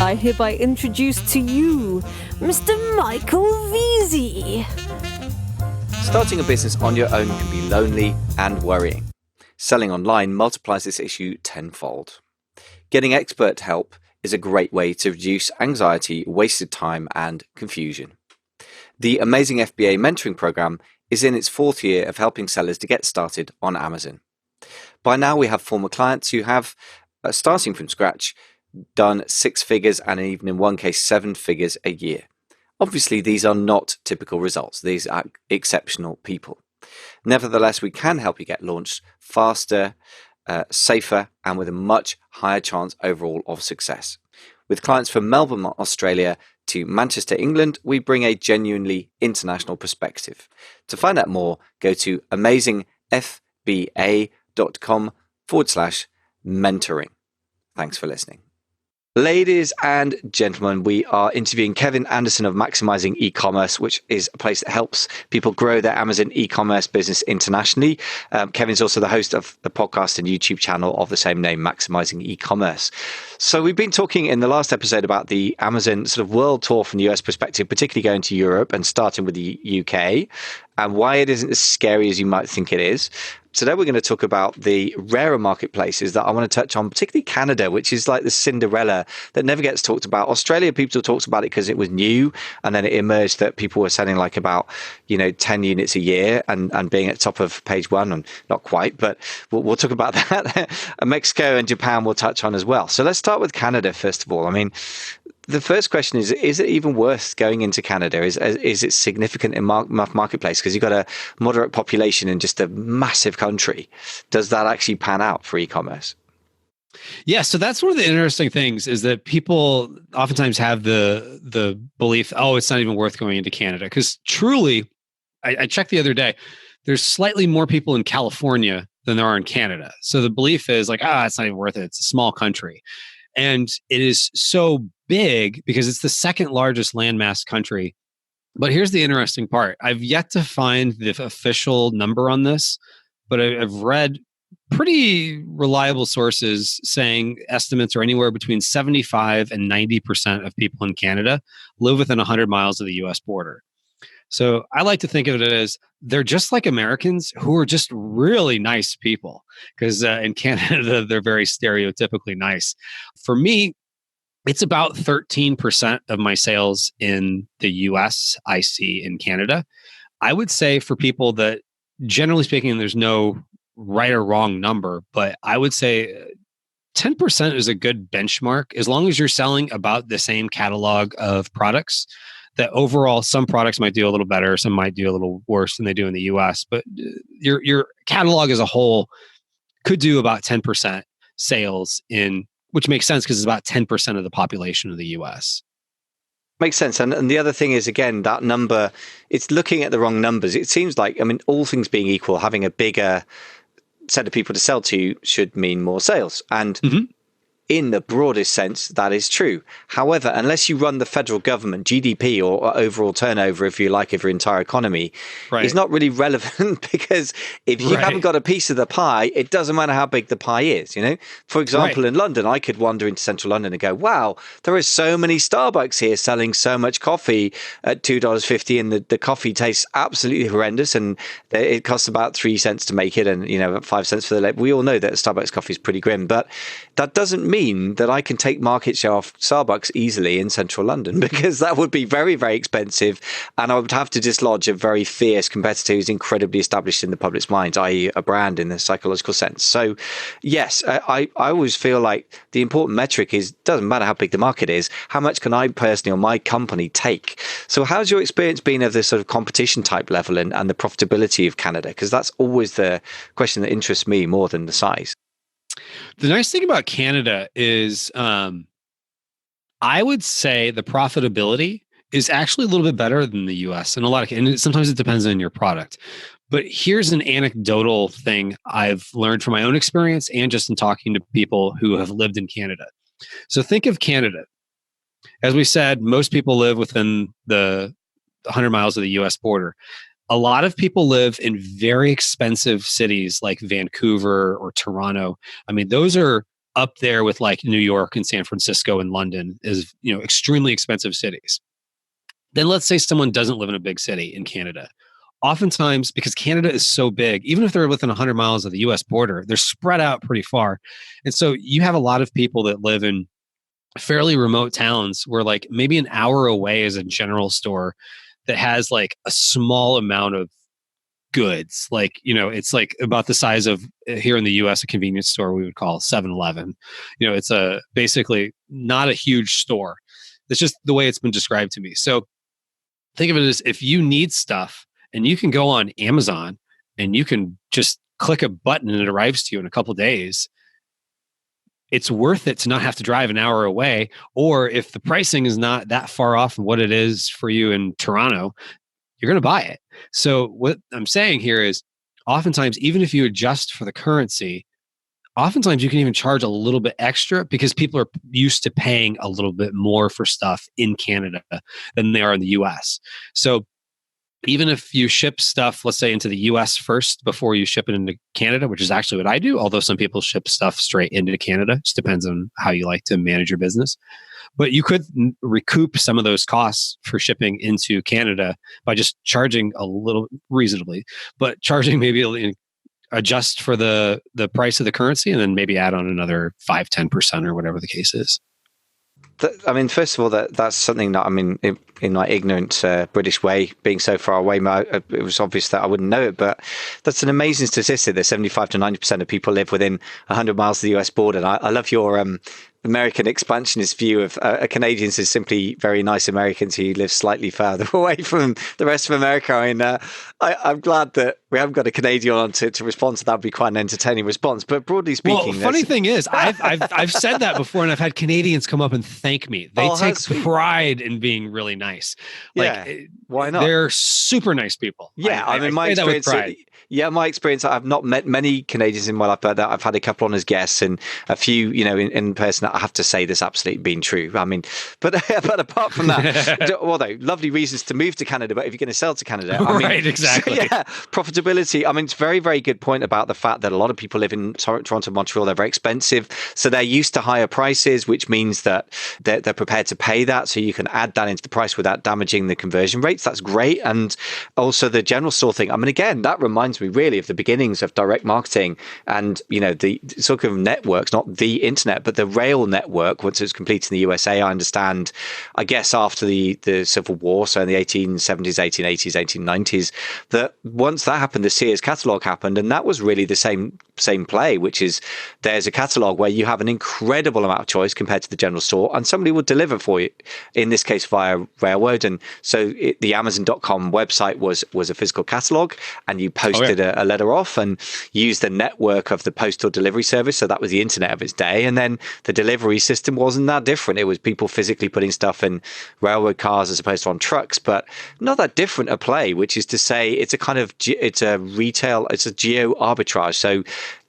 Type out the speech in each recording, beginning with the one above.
I hereby introduce to you Mr. Michael Veazey. Starting a business on your own can be lonely and worrying. Selling online multiplies this issue tenfold. Getting expert help is a great way to reduce anxiety, wasted time, and confusion. The Amazing FBA mentoring program is in its 4th year of helping sellers to get started on Amazon. By now, we have former clients who have, starting from scratch, done 6 figures and even in one case 7 figures a year. Obviously, these are not typical results. These are exceptional people. Nevertheless, we can help you get launched faster, safer, and with a much higher chance overall of success. With clients from Melbourne, Australia to Manchester, England, we bring a genuinely international perspective. To find out more, go to amazingfba.com/mentoring. Thanks for listening. Ladies and gentlemen, we are interviewing Kevin Anderson of Maximizing E-commerce, which is a place that helps people grow their Amazon e-commerce business internationally. Kevin's also the host of the podcast and YouTube channel of the same name, Maximizing E-commerce. So we've been talking in the last episode about the Amazon sort of world tour from the US perspective, particularly going to Europe and starting with the UK, and why it isn't as scary as you might think it is. Today, we're going to talk about the rarer marketplaces that I want to touch on, particularly Canada, which is like the Cinderella that never gets talked about. Australia, people talked about it because it was new. And then it emerged that people were selling like about, 10 units a year and being at the top of page one, and not quite, but we'll talk about that. Mexico and Japan we'll touch on as well. So let's start with Canada, first of all. I mean, the first question is it even worth going into Canada? Is it significant in marketplace? Because you've got a moderate population in just a massive country. Does that actually pan out for e-commerce? Yeah, so that's one of the interesting things is that people oftentimes have the belief, oh, it's not even worth going into Canada. Because truly, I checked the other day, there's slightly more people in California than there are in Canada. So the belief is like, it's not even worth it. It's a small country. And it is so big because it's the second largest landmass country. But here's the interesting part. I've yet to find the official number on this, but I've read pretty reliable sources saying estimates are anywhere between 75 and 90% of people in Canada live within 100 miles of the US border. So I like to think of it as they're just like Americans who are just really nice people, because in Canada, they're very stereotypically nice. For me, it's about 13% of my sales in the US I see in Canada. I would say for people that, generally speaking, there's no right or wrong number, but I would say 10% is a good benchmark as long as you're selling about the same catalog of products. That overall, some products might do a little better, some might do a little worse than they do in the US, but your catalog as a whole could do about 10% sales which makes sense because it's about 10% of the population of the US. Makes sense. And the other thing is, again, that number, it's looking at the wrong numbers. It seems like, all things being equal, having a bigger set of people to sell to should mean more sales. And in the broadest sense, that is true. However, unless you run the federal government, GDP or overall turnover, if you like, of your entire economy, is not really relevant because if you haven't got a piece of the pie, it doesn't matter how big the pie is, For example, in London, I could wander into central London and go, wow, there are so many Starbucks here selling so much coffee at $2.50 and the coffee tastes absolutely horrendous and it costs about 3 cents to make it and, 5 cents for the label. We all know that Starbucks coffee is pretty grim, but that doesn't mean that I can take market share off Starbucks easily in central London because that would be very, very expensive. And I would have to dislodge a very fierce competitor who's incredibly established in the public's minds, i.e. a brand in the psychological sense. So yes, I always feel like the important metric is, doesn't matter how big the market is, how much can I personally or my company take? So how's your experience been of this sort of competition type level and the profitability of Canada? Because that's always the question that interests me more than the size. The nice thing about Canada is I would say the profitability is actually a little bit better than the US and sometimes it depends on your product. But here's an anecdotal thing I've learned from my own experience and just in talking to people who have lived in Canada. So think of Canada. As we said, most people live within the 100 miles of the US border. A lot of people live in very expensive cities like Vancouver or Toronto. I mean, those are up there with like New York and San Francisco and London is, extremely expensive cities. Then let's say someone doesn't live in a big city in Canada. Oftentimes, because Canada is so big, even if they're within 100 miles of the US border, they're spread out pretty far. And so you have a lot of people that live in fairly remote towns where like maybe an hour away is a general store that has like a small amount of goods. Like, it's like about the size of here in the US, a convenience store we would call 7-Eleven. It's a basically not a huge store. It's just the way it's been described to me. So think of it as if you need stuff and you can go on Amazon and you can just click a button and it arrives to you in a couple of days. It's worth it to not have to drive an hour away. Or if the pricing is not that far off from what it is for you in Toronto, you're going to buy it. So what I'm saying here is oftentimes, even if you adjust for the currency, oftentimes you can even charge a little bit extra because people are used to paying a little bit more for stuff in Canada than they are in the US. So even if you ship stuff, let's say into the US first before you ship it into Canada, which is actually what I do, although some people ship stuff straight into Canada, it just depends on how you like to manage your business. But you could recoup some of those costs for shipping into Canada by just charging a little reasonably, but charging maybe adjust for the price of the currency and then maybe add on another 5-10% or whatever the case is. First of all, that's something that, in my ignorant British way, being so far away, it was obvious that I wouldn't know it, but that's an amazing statistic that 75 to 90% of people live within 100 miles of the US border. And I love your American expansionist view of Canadians as simply very nice Americans who live slightly further away from the rest of America. I'm glad that we haven't got a Canadian on to respond to that. Would be quite an entertaining response. But broadly speaking, well, funny thing is, I've said that before, and I've had Canadians come up and thank me. They take pride in being really nice. Why not? They're super nice people. Yeah, my experience. My experience. I've not met many Canadians in my life, but I've had a couple on as guests and a few, in person. I have to say this absolutely been true. But apart from that, although lovely reasons to move to Canada, but if you're going to sell to Canada, right, exactly. Profitability. It's a very, very good point about the fact that a lot of people live in Toronto, Montreal. They're very expensive, so they're used to higher prices, which means that they're prepared to pay that. So you can add that into the price without damaging the conversion rates. That's great. And also the general store thing. Again, that reminds me really of the beginnings of direct marketing and the sort of networks, not the internet, but the rail network. Once it was completed in the USA, I understand, I guess after the Civil War, so in the 1870s, 1880s, 1890s, that once that happened, the Sears catalog happened, and that was really the same play, which is there's a catalog where you have an incredible amount of choice compared to the general store, and somebody will deliver for you, in this case via railroad. And so the Amazon.com website was a physical catalog, and you posted a letter off and used the network of the postal delivery service. So that was the internet of its day. And then the delivery system wasn't that different. It was people physically putting stuff in railroad cars as opposed to on trucks, but not that different a play, which is to say it's a geo arbitrage. So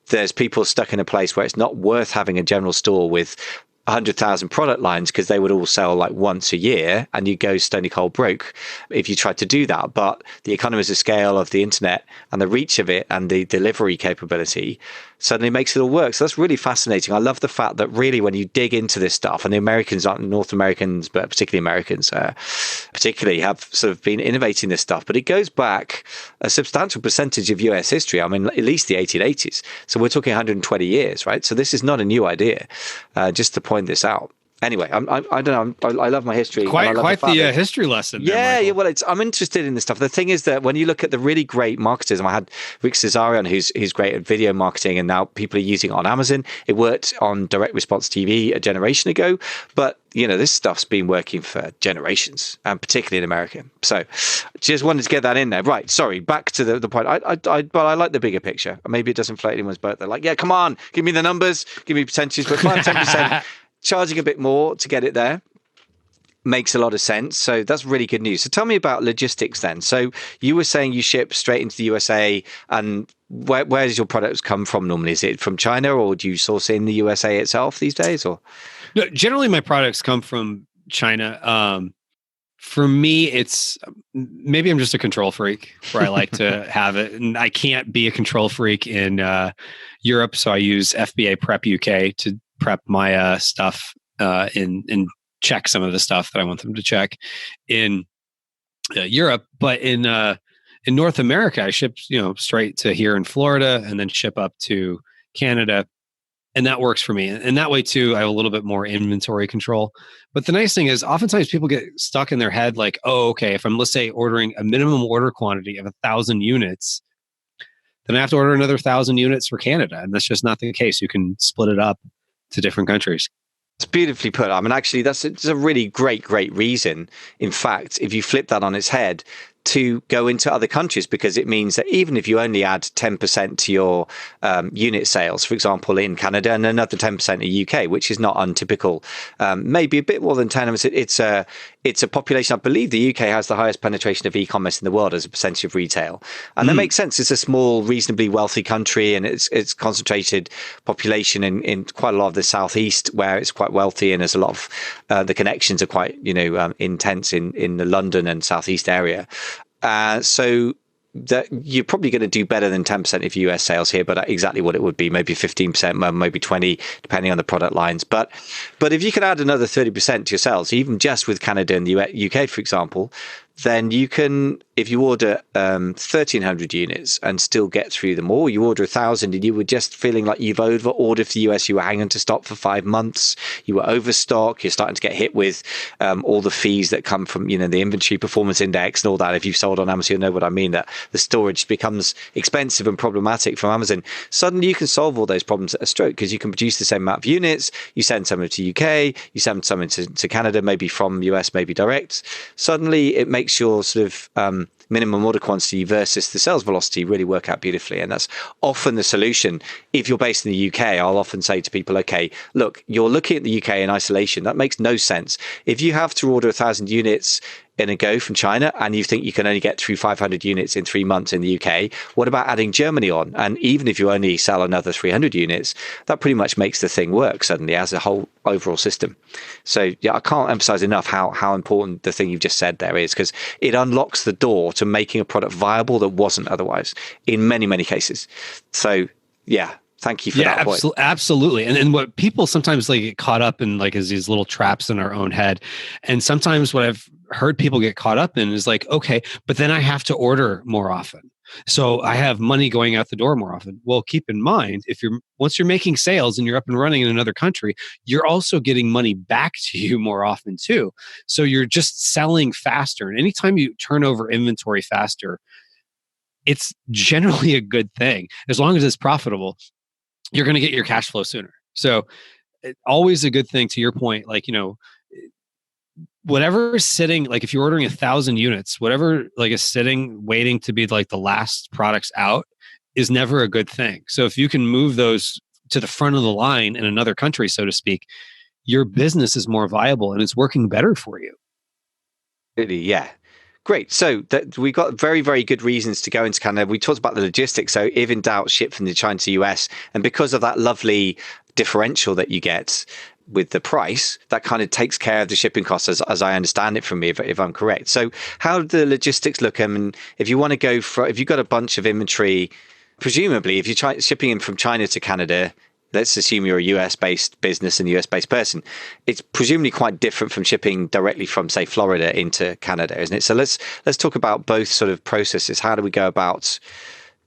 there's people stuck in a place where it's not worth having a general store with 100,000 product lines because they would all sell like once a year, and you go stony cold broke if you tried to do that. But the economies of scale of the internet and the reach of it and the delivery capability suddenly makes it all work. So that's really fascinating. I love the fact that really when you dig into this stuff, and the Americans, North Americans, but particularly Americans, particularly have sort of been innovating this stuff, but it goes back a substantial percentage of US history. At least the 1880s. So we're talking 120 years, right? So this is not a new idea, just to point this out. Anyway, I don't know. I love my history. Quite the history lesson. Yeah. Well, I'm interested in this stuff. The thing is that when you look at the really great marketers, and I had Rick Cesarion, who's great at video marketing, and now people are using it on Amazon. It worked on direct response TV a generation ago, but this stuff's been working for generations, and particularly in America. So, just wanted to get that in there. Right. Sorry. Back to the point. But I like the bigger picture. Maybe it doesn't inflate anyone's boat. They're like, yeah, come on, give me the numbers, give me percentages, but 5-10%. Charging a bit more to get it there makes a lot of sense. So that's really good news. So tell me about logistics then. So you were saying you ship straight into the USA, and where does your products come from normally? Is it from China, or do you source in the USA itself these days? Or no, generally my products come from China. For me, it's maybe I'm just a control freak where I like to have it, and I can't be a control freak in Europe. So I use FBA Prep UK to prep my stuff and check some of the stuff that I want them to check in Europe. But in North America, I ship straight to here in Florida and then ship up to Canada. And that works for me. And that way too, I have a little bit more inventory control. But the nice thing is oftentimes people get stuck in their head like, oh, okay, if I'm, let's say, ordering a minimum order quantity of 1,000 units, then I have to order another 1,000 units for Canada. And that's just not the case. You can split it up to different countries. It's beautifully put. I mean, actually, it's a really great reason. In fact, if you flip that on its head, to go into other countries, because it means that even if you only add 10% to your unit sales, for example, in Canada, and another 10% in UK, which is not untypical, maybe a bit more than 10. It's a population. I believe the UK has the highest penetration of e-commerce in the world as a percentage of retail, and that makes sense. It's a small, reasonably wealthy country, and it's concentrated population in quite a lot of the southeast, where it's quite wealthy, and there's a lot of the connections are quite intense in the London and southeast area. So that you're probably going to do better than 10% of US sales here, but exactly what it would be, maybe 15%, maybe 20, depending on the product lines. But if you can add another 30% to your sales, even just with Canada and the UK, for example, then you can, if you order 1,300 units and still get through them all, you order 1,000 and you were just feeling like you've over-ordered for the US, you were hanging to stock for 5 months, you were overstock, you're starting to get hit with all the fees that come from, the inventory performance index and all that. If you've sold on Amazon, you know what I mean, that the storage becomes expensive and problematic from Amazon. Suddenly you can solve all those problems at a stroke, because you can produce the same amount of units, you send some to UK, you send some to Canada, maybe from US, maybe direct. Suddenly it makes your sort of minimum order quantity versus the sales velocity really work out beautifully. And that's often the solution. If you're based in the UK, I'll often say to people, okay, look, you're looking at the UK in isolation. That makes no sense. If you have to order 1,000 units in a go from China and you think you can only get through 500 units in 3 months in the UK, what about adding Germany on? And even if you only sell another 300 units, that pretty much makes the thing work suddenly as a whole overall system. So yeah, I can't emphasize enough how important the thing you've just said there is, because it unlocks the door to making a product viable that wasn't otherwise in many, many cases. So yeah, thank you for that point. Absolutely. And what people sometimes get caught up in is these little traps in our own head. And sometimes what I've heard people get caught up in is okay, but then I have to order more often. So I have money going out the door more often. Well, keep in mind, once you're making sales and you're up and running in another country, you're also getting money back to you more often too. So you're just selling faster. And anytime you turn over inventory faster, it's generally a good thing. As long as it's profitable, you're going to get your cash flow sooner. So always a good thing, to your point, whatever is sitting, if you're ordering 1,000 units, whatever is sitting, waiting to be the last products out is never a good thing. So if you can move those to the front of the line in another country, so to speak, your business is more viable and it's working better for you. Really, yeah. Great. So we got very, very good reasons to go into Canada. We talked about the logistics. So if in doubt, ship from the China to US. And because of that lovely differential that you get with the price, that kind of takes care of the shipping costs, as I understand it from me, if I'm correct. So how do the logistics look? I mean, if you want to go if you've got a bunch of inventory, presumably if you're shipping in from China to Canada, let's assume you're a US-based business and a US-based person, it's presumably quite different from shipping directly from, say, Florida into Canada, isn't it? So let's talk about both sort of processes. How do we go about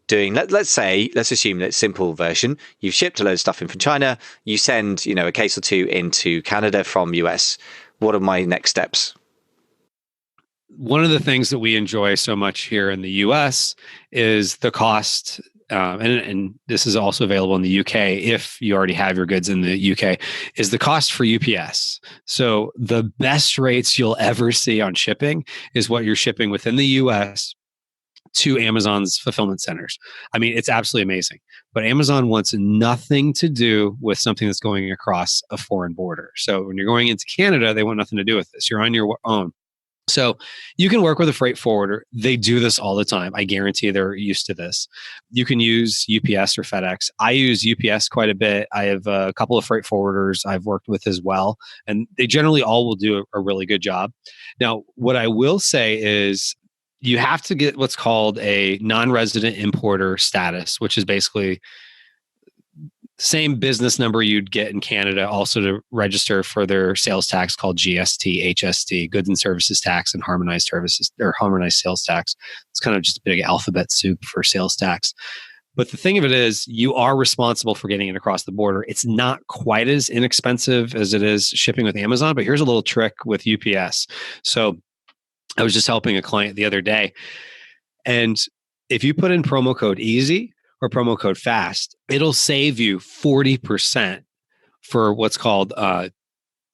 doing, let's assume that simple version, you've shipped a load of stuff in from China, you send, a case or two into Canada from US. What are my next steps? One of the things that we enjoy so much here in the US is the cost. And this is also available in the UK if you already have your goods in the UK, is the cost for UPS. So the best rates you'll ever see on shipping is what you're shipping within the US to Amazon's fulfillment centers. I mean, it's absolutely amazing. But Amazon wants nothing to do with something that's going across a foreign border. So when you're going into Canada, they want nothing to do with this. You're on your own. So you can work with a freight forwarder. They do this all the time. I guarantee they're used to this. You can use UPS or FedEx. I use UPS quite a bit. I have a couple of freight forwarders I've worked with as well. And they generally all will do a really good job. Now, what I will say is you have to get what's called a non-resident importer status, which is basically same business number you'd get in Canada, also to register for their sales tax called GST, HST, Goods and Services Tax, and Harmonized Services or Harmonized Sales Tax. It's kind of just a big alphabet soup for sales tax. But the thing of it is, you are responsible for getting it across the border. It's not quite as inexpensive as it is shipping with Amazon, but here's a little trick with UPS. So I was just helping a client the other day, and if you put in promo code EASY or promo code FAST, it'll save you 40% for what's called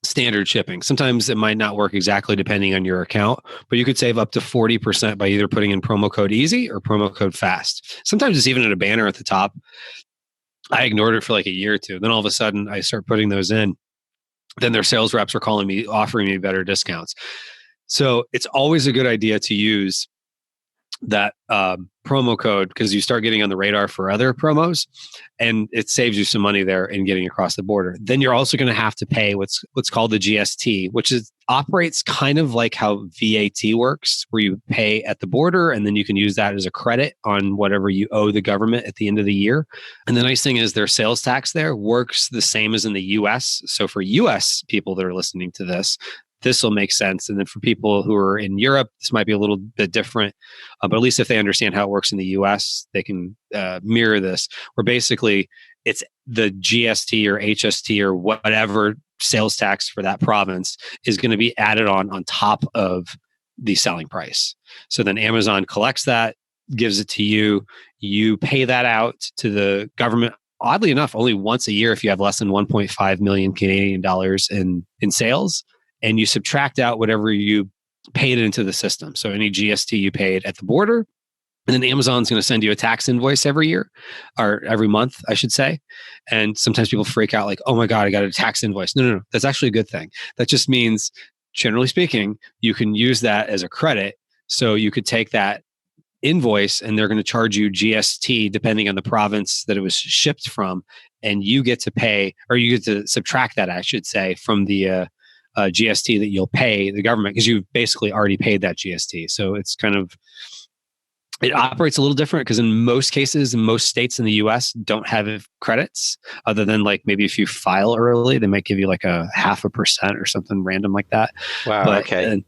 standard shipping. Sometimes it might not work exactly depending on your account, but you could save up to 40% by either putting in promo code EASY or promo code FAST. Sometimes it's even at a banner at the top. I ignored it for like a year or two. Then all of a sudden I start putting those in. Then their sales reps are calling me, offering me better discounts. So it's always a good idea to use that promo code, because you start getting on the radar for other promos, and it saves you some money there in getting across the border. Then you're also going to have to pay what's called the GST, which operates kind of like how VAT works, where you pay at the border and then you can use that as a credit on whatever you owe the government at the end of the year. And the nice thing is their sales tax there works the same as in the US. So for US people that are listening to this will make sense. And then for people who are in Europe, this might be a little bit different. But at least if they understand how it works in the US, they can mirror this, where basically it's the GST or HST or whatever sales tax for that province is going to be added on top of the selling price. So then Amazon collects that, gives it to you. You pay that out to the government. Oddly enough, only once a year if you have less than 1.5 million Canadian dollars in sales. And you subtract out whatever you paid into the system. So any GST you paid at the border, and then Amazon's going to send you a tax invoice every year, or every month, I should say. And sometimes people freak out like, oh my God, I got a tax invoice. No. That's actually a good thing. That just means, generally speaking, you can use that as a credit. So you could take that invoice and they're going to charge you GST depending on the province that it was shipped from. And you get to pay, or you get to subtract that, I should say, from the GST that you'll pay the government, because you've basically already paid that GST. So it's kind of, it operates a little different because in most cases, in most states in the US don't have credits, other than like maybe if you file early, they might give you like a 0.5% or something random like that. Wow. Okay.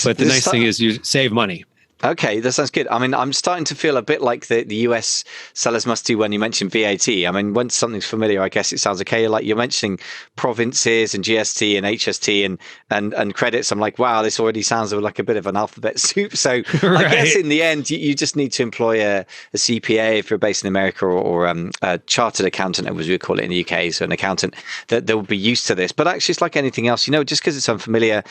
But the nice thing is you save money. Okay, that sounds good. I mean, I'm starting to feel a bit like the US sellers must do when you mention VAT. I mean, when something's familiar, I guess it sounds okay. Like you're mentioning provinces and GST and HST and credits. I'm like, wow, this already sounds like a bit of an alphabet soup. So right. I guess in the end, you just need to employ a CPA if you're based in America, or a chartered accountant, as we call it in the UK. So an accountant that will be used to this. But actually, it's like anything else, just because it's unfamiliar.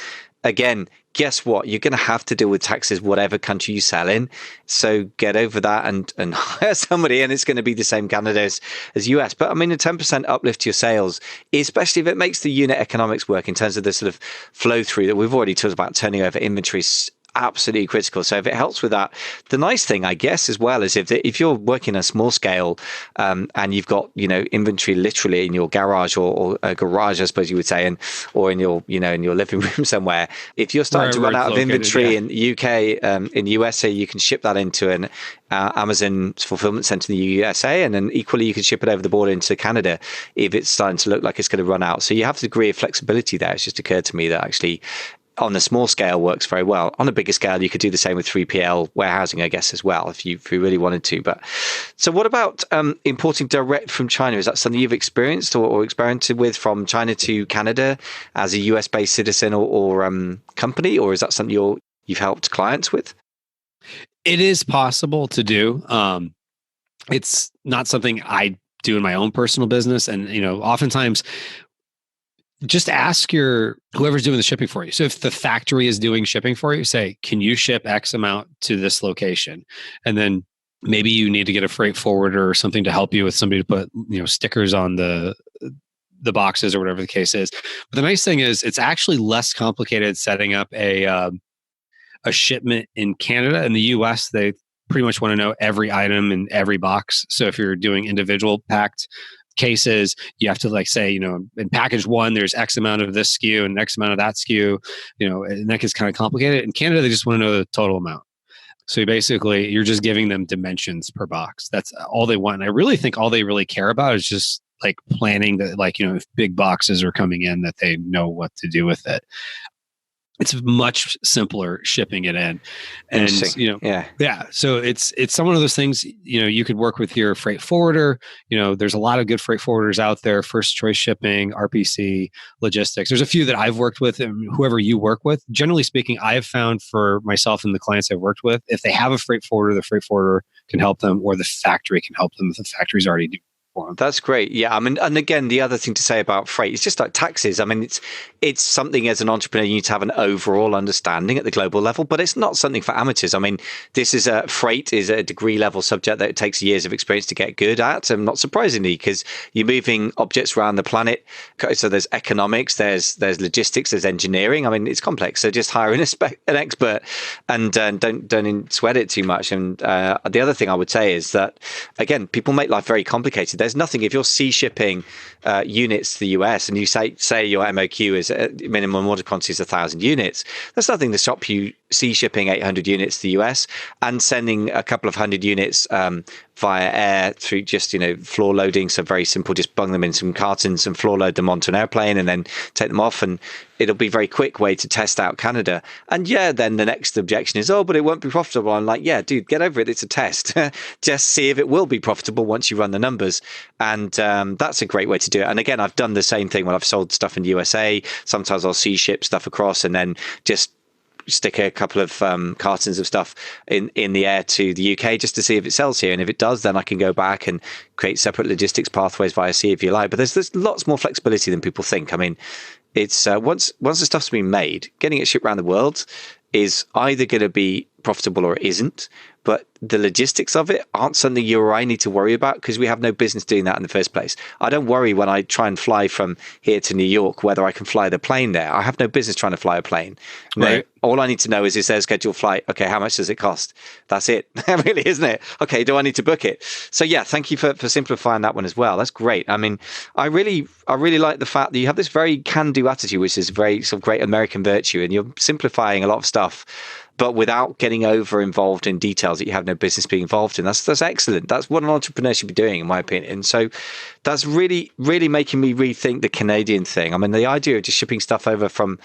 Again, guess what? You're going to have to deal with taxes whatever country you sell in. So get over that and hire somebody, and it's going to be the same Canada as US. But I mean, a 10% uplift to your sales, especially if it makes the unit economics work in terms of the sort of flow through that we've already talked about, turning over inventories, absolutely critical. So if it helps with that, the nice thing, I guess, as well, is if you're working on a small scale and you've got inventory literally in your garage or a garage, I suppose you would say, or in your in your living room somewhere, if you're starting to run out of inventory in the UK, in the USA, you can ship that into an Amazon fulfillment center in the USA, and then equally you can ship it over the border into Canada if it's starting to look like it's going to run out. So you have a degree of flexibility there. It's just occurred to me that actually, on a small scale, works very well. On a bigger scale, you could do the same with 3PL warehousing, I guess, as well, if you really wanted to. But so what about importing direct from China? Is that something you've experienced or experimented with, from China to Canada as a US-based citizen or company? Or is that something you've helped clients with? It is possible to do. It's not something I do in my own personal business. And, oftentimes, just ask whoever's doing the shipping for you. So if the factory is doing shipping for you, say, can you ship X amount to this location? And then maybe you need to get a freight forwarder or something to help you with somebody to put, stickers on the boxes or whatever the case is. But the nice thing is, it's actually less complicated setting up a shipment in Canada. In the US, they pretty much want to know every item in every box. So if you're doing individual packed cases, you have to say, in package one, there's X amount of this SKU and X amount of that SKU, and that gets kind of complicated. In Canada, they just want to know the total amount. So you're just giving them dimensions per box. That's all they want. And I really think all they really care about is just like planning that, like, if big boxes are coming in, that they know what to do with it. It's much simpler shipping it in. And, Interesting. yeah. So it's some of those things, you could work with your freight forwarder. There's a lot of good freight forwarders out there, First Choice Shipping, RPC, Logistics. There's a few that I've worked with, and whoever you work with. Generally speaking, I have found for myself and the clients I've worked with, if they have a freight forwarder, the freight forwarder can help them, or the factory can help them if the factory's already doing for them. That's great. Yeah. I mean, and again, the other thing to say about freight is just like taxes. I mean, it's something as an entrepreneur, you need to have an overall understanding at the global level, but it's not something for amateurs. I mean, freight is a degree level subject that it takes years of experience to get good at. And not surprisingly, because you're moving objects around the planet. So there's economics, there's logistics, there's engineering. I mean, it's complex. So just hire an expert and don't sweat it too much. And the other thing I would say is that, again, people make life very complicated. There's nothing, if you're sea shipping units to the US and you say your MOQ is minimum order quantity is 1,000 units, there's nothing to stop you sea shipping 800 units to the US and sending a couple of hundred units via air through just, floor loading. So very simple, just bung them in some cartons and floor load them onto an airplane and then take them off. And it'll be a very quick way to test out Canada. And then the next objection is, but it won't be profitable. I'm like, yeah, dude, get over it. It's a test. Just see if it will be profitable once you run the numbers. And that's a great way to do it. And again, I've done the same thing when I've sold stuff in the USA. Sometimes I'll sea ship stuff across and then just stick a couple of cartons of stuff in the air to the UK just to see if it sells here. And if it does, then I can go back and create separate logistics pathways via sea if you like. But there's lots more flexibility than people think. I mean, it's once the stuff's been made, getting it shipped around the world is either going to be profitable or it isn't. But the logistics of it aren't something you or I need to worry about because we have no business doing that in the first place. I don't worry when I try and fly from here to New York whether I can fly the plane there. I have no business trying to fly a plane. Right. All I need to know is their scheduled flight. Okay, how much does it cost? That's it. Really, isn't it? Okay, do I need to book it? So yeah, thank you for simplifying that one as well. That's great. I mean, I really like the fact that you have this very can-do attitude, which is very sort of great American virtue, and you're simplifying a lot of stuff, but without getting over involved in details that you have no business being involved in. That's excellent. That's what an entrepreneur should be doing, in my opinion. So that's really, really making me rethink the Canadian thing. I mean, the idea of just shipping stuff over from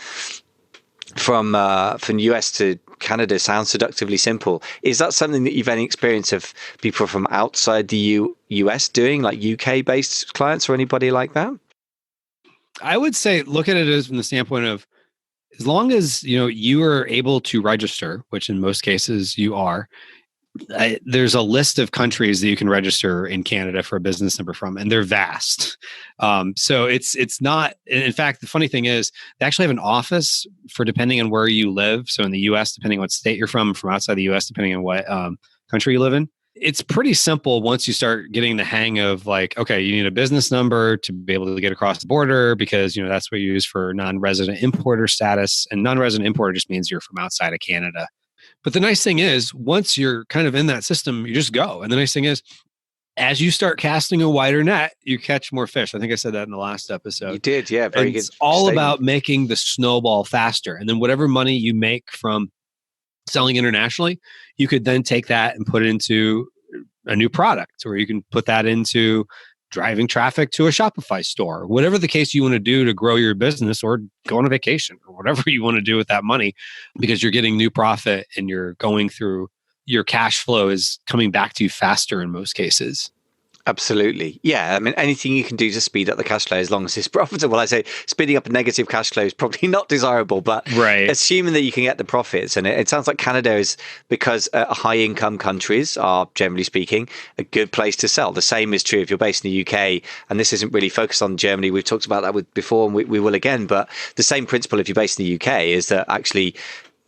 US to Canada sounds seductively simple. Is that something that you've any experience of people from outside the US doing, like UK based clients or anybody like that? I would say look at it as from the standpoint of, as long as you are able to register, which in most cases you are, there's a list of countries that you can register in Canada for a business number from, and they're vast. So it's not. In fact, the funny thing is, they actually have an office for depending on where you live. So in the U.S., depending on what state you're from outside the U.S., depending on what country you live in. It's pretty simple once you start getting the hang of, like, okay, you need a business number to be able to get across the border because, that's what you use for non-resident importer status. And non-resident importer just means you're from outside of Canada. But the nice thing is, once you're kind of in that system, you just go. And the nice thing is, as you start casting a wider net, you catch more fish. I think I said that in the last episode. You did, yeah. Very good. It's all about making the snowball faster. And then whatever money you make from selling internationally, you could then take that and put it into a new product, or you can put that into driving traffic to a Shopify store, whatever the case you want to do to grow your business, or go on a vacation, or whatever you want to do with that money, because you're getting new profit and you're going through, your cash flow is coming back to you faster in most cases. Absolutely. Yeah. I mean, anything you can do to speed up the cash flow as long as it's profitable. I say speeding up a negative cash flow is probably not desirable, but right. Assuming that you can get the profits. And it sounds like Canada is, because high income countries are, generally speaking, a good place to sell. The same is true if you're based in the UK. And this isn't really focused on Germany. We've talked about that before, and we will again. But the same principle if you're based in the UK is that actually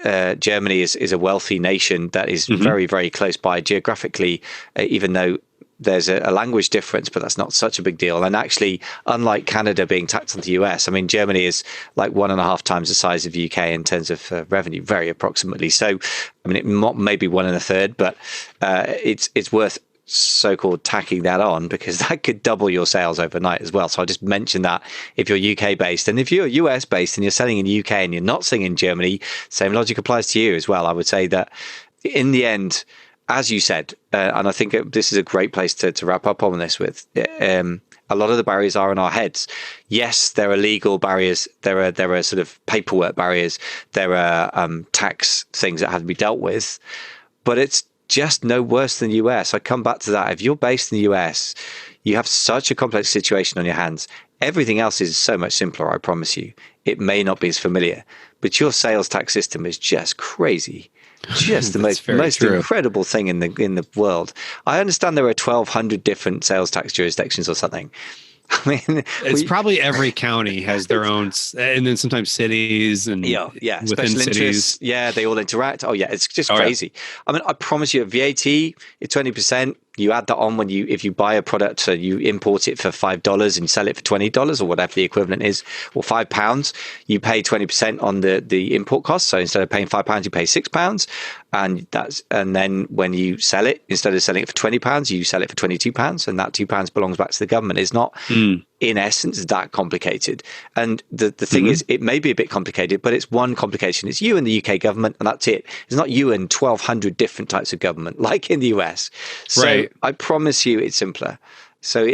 Germany is a wealthy nation that is very, very close by geographically, even though there's a language difference, but that's not such a big deal. And actually, unlike Canada being taxed on the US, I mean, Germany is like 1.5 times the size of UK in terms of revenue, very approximately. So, I mean, it may be 1 1/3, but it's worth so-called tacking that on, because that could double your sales overnight as well. So I'll just mention that if you're UK based, and if you're US based and you're selling in the UK and you're not selling in Germany, same logic applies to you as well. I would say that in the end, as you said, and I think this is a great place to wrap up on this with, a lot of the barriers are in our heads. Yes, there are legal barriers. There are sort of paperwork barriers. There are tax things that have to be dealt with. But it's just no worse than the US. I come back to that. If you're based in the US, you have such a complex situation on your hands. Everything else is so much simpler, I promise you. It may not be as familiar, but your sales tax system is just crazy. Just the most incredible thing in the world. I understand there are 1,200 different sales tax jurisdictions or something. I mean, it's probably every county has their own, and then sometimes cities and yeah, within special cities. Interests. Yeah, they all interact. Oh yeah, it's just crazy. Yeah. I mean, I promise you, VAT, it's 20%. You add that on if you buy a product, so you import it for $5 and sell it for $20 or whatever the equivalent is, or £5, you pay 20% on the import cost. So instead of paying £5, you pay £6, and then when you sell it, instead of selling it for £20, you sell it for £22, and that £2 belongs back to the government. It's not in essence that complicated. And the thing is, it may be a bit complicated, but it's one complication. It's you and the UK government, and that's it. It's not you and 1,200 different types of government like in the US. So right. I promise you it's simpler. So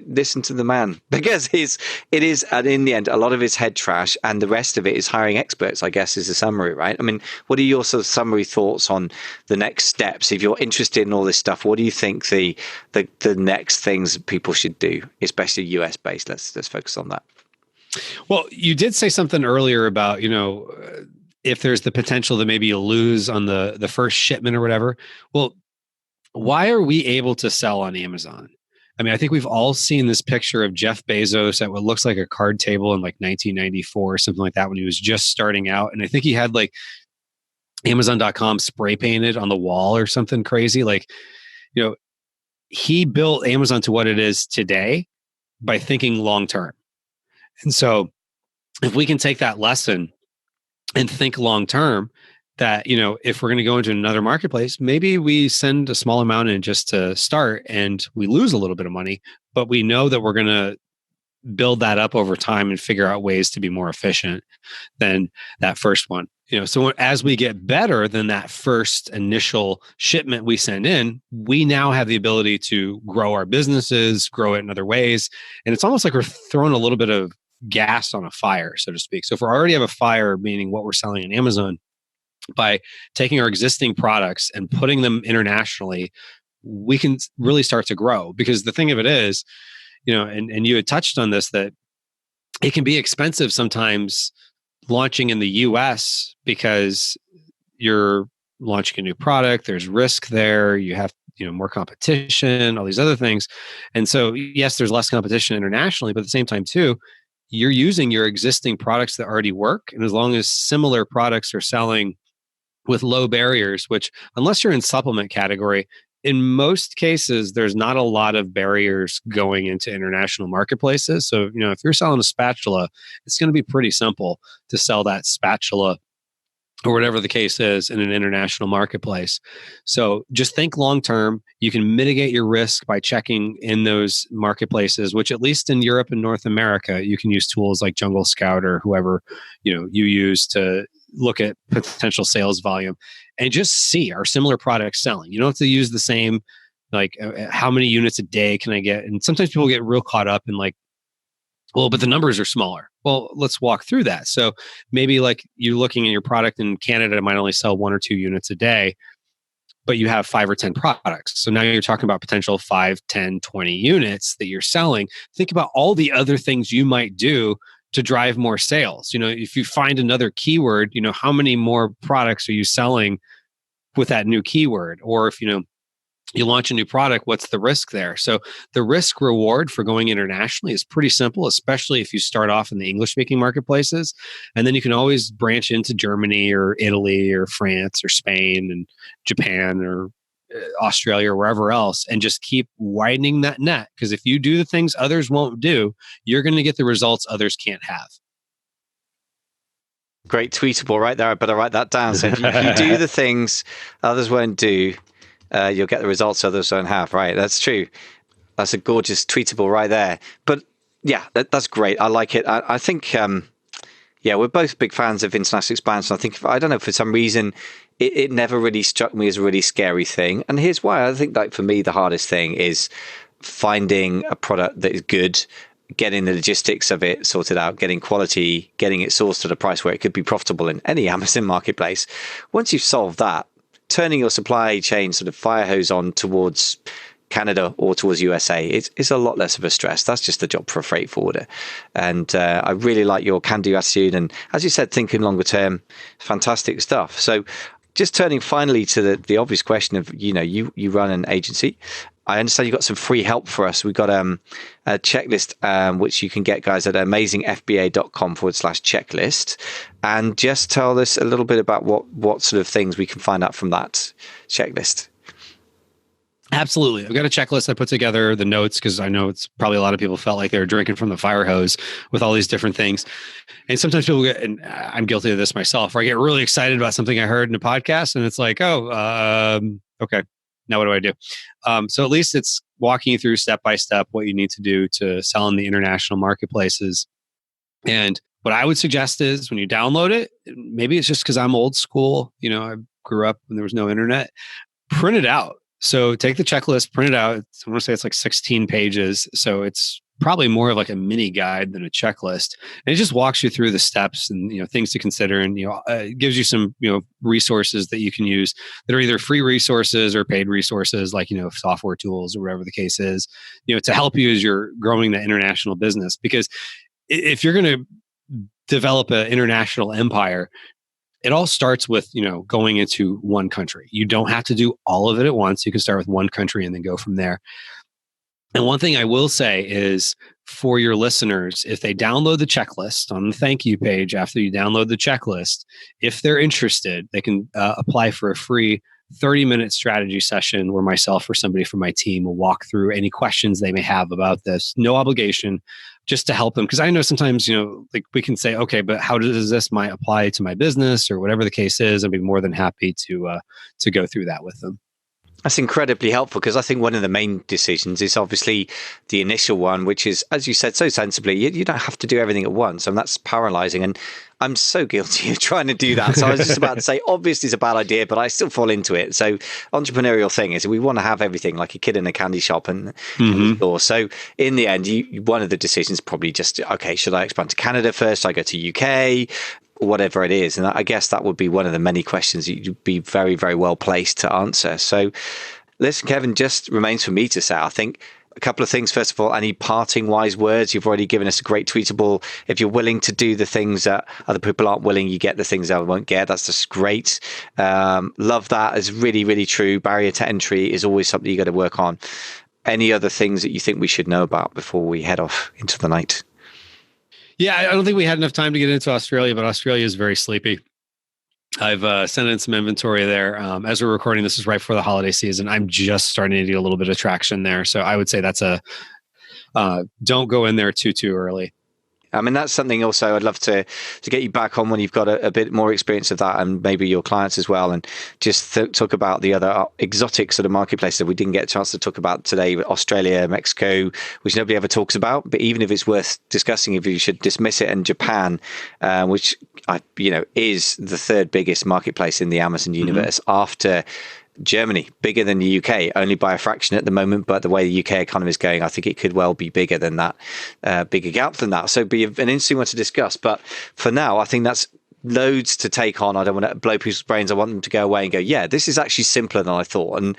listen to the man, because it is, and in the end, a lot of it's head trash, and the rest of it is hiring experts, I guess, is the summary, right? I mean, what are your sort of summary thoughts on the next steps? If you're interested in all this stuff, what do you think the next things people should do, especially US based? Let's focus on that. Well, you did say something earlier about, if there's the potential that maybe you'll lose on the first shipment or whatever. Well, why are we able to sell on Amazon? I mean, I think we've all seen this picture of Jeff Bezos at what looks like a card table in like 1994 or something like that when he was just starting out. And I think he had like Amazon.com spray painted on the wall or something crazy. Like, he built Amazon to what it is today by thinking long term. And so if we can take that lesson and think long term, that, if we're going to go into another marketplace, maybe we send a small amount in just to start and we lose a little bit of money, but we know that we're going to build that up over time and figure out ways to be more efficient than that first one. So as we get better than that first initial shipment we send in, we now have the ability to grow our businesses, grow it in other ways. And it's almost like we're throwing a little bit of gas on a fire, so to speak. So if we already have a fire, meaning what we're selling on Amazon, by taking our existing products and putting them internationally, we can really start to grow. Because the thing of it is, and you had touched on this, that it can be expensive sometimes launching in the US because you're launching a new product. There's risk there. You have, more competition, all these other things. And so, yes, there's less competition internationally, but at the same time too, you're using your existing products that already work. And as long as similar products are selling with low barriers, which unless you're in supplement category, in most cases, there's not a lot of barriers going into international marketplaces. So, if you're selling a spatula, it's going to be pretty simple to sell that spatula or whatever the case is in an international marketplace. So just think long term. You can mitigate your risk by checking in those marketplaces, which at least in Europe and North America, you can use tools like Jungle Scout or whoever you use to look at potential sales volume and just see, are similar products selling? You don't have to use the same, like how many units a day can I get? And sometimes people get real caught up in like, well, but the numbers are smaller. Well, let's walk through that. So maybe like you're looking at your product in Canada, it might only sell 1 or 2 units a day, but you have 5 or 10 products. So now you're talking about potential 5, 10, 20 units that you're selling. Think about all the other things you might do to drive more sales. If you find another keyword, how many more products are you selling with that new keyword? Or if, you launch a new product, what's the risk there? So the risk reward for going internationally is pretty simple, especially if you start off in the English speaking marketplaces. And then you can always branch into Germany or Italy or France or Spain and Japan or Australia or wherever else, and just keep widening that net. Because if you do the things others won't do, you're going to get the results others can't have. Great tweetable right there. I better write that down. So if you do the things others won't do, you'll get the results others don't have. Right. That's true. That's a gorgeous tweetable right there. But yeah, that's great. I like it. I think, we're both big fans of international expansion. I think, I don't know, for some reason, it never really struck me as a really scary thing. And here's why. I think like for me, the hardest thing is finding a product that is good, getting the logistics of it sorted out, getting quality, getting it sourced at a price where it could be profitable in any Amazon marketplace. Once you've solved that, turning your supply chain sort of fire hose on towards Canada or towards USA, it's a lot less of a stress. That's just a job for a freight forwarder. And I really like your can-do attitude. And as you said, thinking longer term, fantastic stuff. So just turning finally to the obvious question of, you run an agency. I understand you got some free help for us. We've got a checklist, which you can get, guys, at amazingfba.com/checklist. And just tell us a little bit about what sort of things we can find out from that checklist. Absolutely. I've got a checklist. I put together the notes because I know it's probably a lot of people felt like they were drinking from the fire hose with all these different things. And sometimes people get, and I'm guilty of this myself, where I get really excited about something I heard in a podcast and it's like, okay, now what do I do? So at least it's walking you through step by step what you need to do to sell in the international marketplaces. And what I would suggest is when you download it, maybe it's just because I'm old school, I grew up when there was no internet, print it out. So take the checklist, print it out. I want to say it's like 16 pages. So it's probably more of like a mini guide than a checklist. And it just walks you through the steps and, things to consider. And, it gives you some, resources that you can use that are either free resources or paid resources, like, software tools or whatever the case is, to help you as you're growing the international business. Because if you're going to develop an international empire, it all starts with, going into one country. You don't have to do all of it at once. You can start with one country and then go from there. And one thing I will say is for your listeners, if they download the checklist on the thank you page after you download the checklist, if they're interested, they can apply for a free 30-minute strategy session where myself or somebody from my team will walk through any questions they may have about this. No obligation, just to help them. Because I know sometimes, like we can say, okay, but how does this might apply to my business or whatever the case is? I'd be more than happy to go through that with them. That's incredibly helpful because I think one of the main decisions is obviously the initial one, which is, as you said so sensibly, you don't have to do everything at once. And that's paralyzing. And I'm so guilty of trying to do that. So I was just about to say, obviously it's a bad idea, but I still fall into it. So entrepreneurial thing is we want to have everything like a kid in a candy shop and store. So in the end, one of the decisions probably just, okay, should I expand to Canada first? Should I go to UK? Whatever it is. And I guess that would be one of the many questions that you'd be very, very well placed to answer. So listen, Kevin, just remains for me to say, I think a couple of things. First of all, any parting wise words? You've already given us a great tweetable. If you're willing to do the things that other people aren't willing, you get the things that I won't get. That's just great. Love that. It's really, really true. Barrier to entry is always something you got to work on. Any other things that you think we should know about before we head off into the night? Yeah, I don't think we had enough time to get into Australia, but Australia is very sleepy. I've sent in some inventory there. As we're recording, this is right before the holiday season. I'm just starting to get a little bit of traction there. So I would say that's don't go in there too early. I mean, that's something also I'd love to get you back on when you've got a bit more experience of that and maybe your clients as well. And just talk about the other exotic sort of marketplaces that we didn't get a chance to talk about today, Australia, Mexico, which nobody ever talks about. But even if it's worth discussing, if you should dismiss it, and Japan, which is the third biggest marketplace in the Amazon universe after Germany, bigger than the UK, only by a fraction at the moment. But the way the UK economy is going, I think it could well be bigger than that, bigger gap than that. So it'd be an interesting one to discuss. But for now, I think that's loads to take on. I don't want to blow people's brains. I want them to go away and go, yeah, this is actually simpler than I thought. And,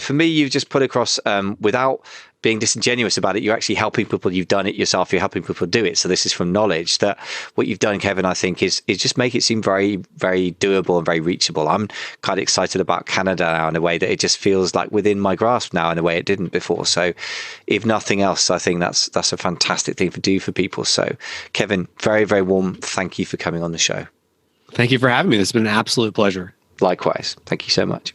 for me, you've just put across without being disingenuous about it, you're actually helping people. You've done it yourself. You're helping people do it. So this is from knowledge that what you've done, Kevin, I think is just make it seem very, very doable and very reachable. I'm kind of excited about Canada now in a way that it just feels like within my grasp now in a way it didn't before. So if nothing else, I think that's a fantastic thing to do for people. So Kevin, very, very warm thank you for coming on the show. Thank you for having me. It's been an absolute pleasure. Likewise. Thank you so much.